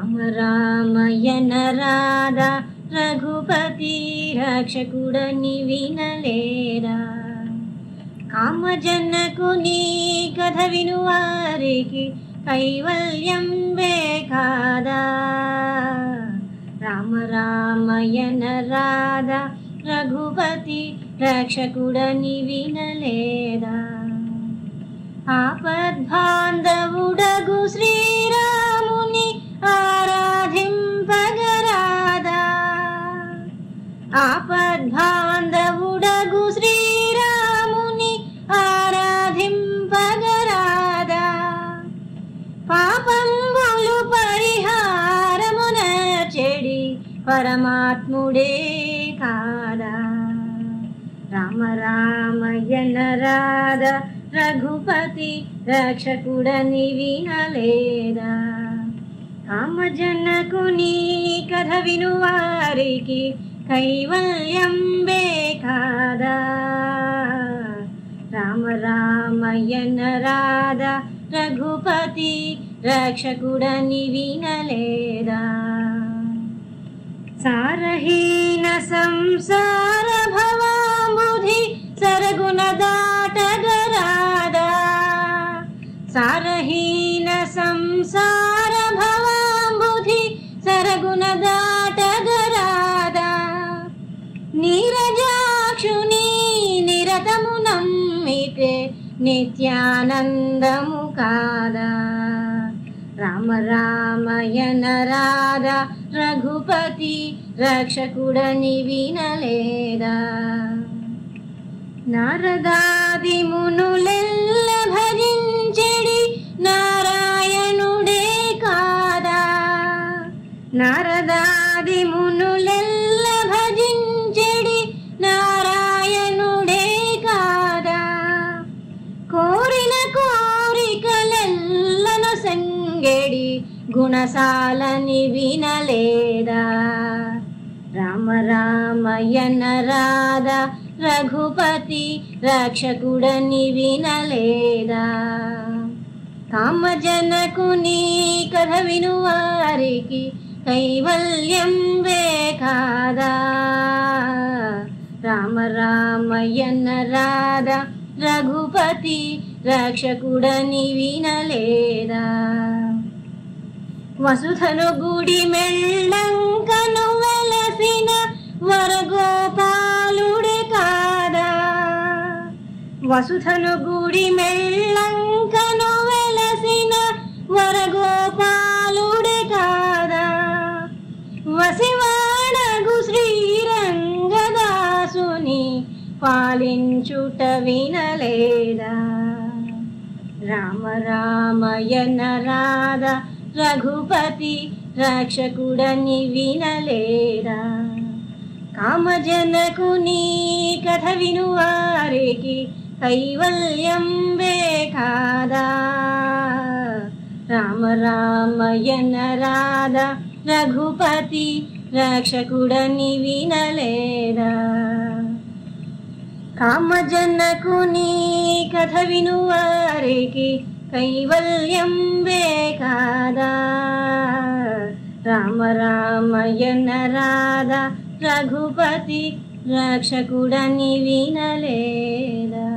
రామ రామయన రాధా రఘుపతి రక్షకుడని వినలేరా. కామజనకుని కథ వినువారికి కైవల్యం కాదా. రామ రామయన రాధా రఘుపతి రక్షకుడని వినలేదా. ఆపద్బాంధవుడగు శ్రీరాముని ఆరాధింపగరాదా. ఆపద్బాంధవుడగు శ్రీరాముని ఆరాధింపగరాదా. పాపంబులు పరిహారమున చెడి పరమాత్ముడే కాదా. రామ రామయన రాధా రఘుపతి రక్షకుడని వినలేదా. కామజనకుని కథ వినువారికి కైవల్యం కాదా. రామ రామయన రాధా రఘుపతి రక్షకుడని వినలేదా. సారహీన సంసార భవాంబుధి సరగుణ దాటగరాదా. సారహీన సంసార భవాంబుధి సరగుణ దాటగరాదా. నీరజాక్షుని నిరతము నమ్మితే నిత్యానందము కాదా. రామ రామయన రాధా రఘుపతి రక్షకుడని వినలేదా. నారదాది మునులెల్ల భజించెడి నారాయణుడే కాదా. నారదాది మునులెల్ల భజించెడి నారాయణుడే కాదా. కోరిన కోరికలెల్లను సంగెడి గుణశాలని వినలేదా. రామ రామయన రాధా రఘుపతి రక్షకుడని వినలేదా. కామజనకుని కథ వినువారికి కైవల్యం కాదా. రామ రామయన రాధా రఘుపతి రక్షకుడని వినలేదా. వసుధను గుడి మెళ్ళంకను వెలసిన వరగోపాలుడే కాదా. వసుధను గుడి మెళ్ళంకను వెలసిన వరగోపాలుడే కాదా. వసివాడగు శ్రీరంగదాసుని పాలించుట వినలేదా. రామ రామయన రాధా రఘుపతి రక్షకుడని వినలేదా. కామజనకుని కథ వినువారికి కైవల్యం కాదా. రామ రామయన రాధా రఘుపతి రక్షకుడని వినలేదా. కామజనకుని కథ వినువారికి కైవల్యం కాదా. రామ రామయన రాధా రఘుపతి రక్షకుడని వినలేదా.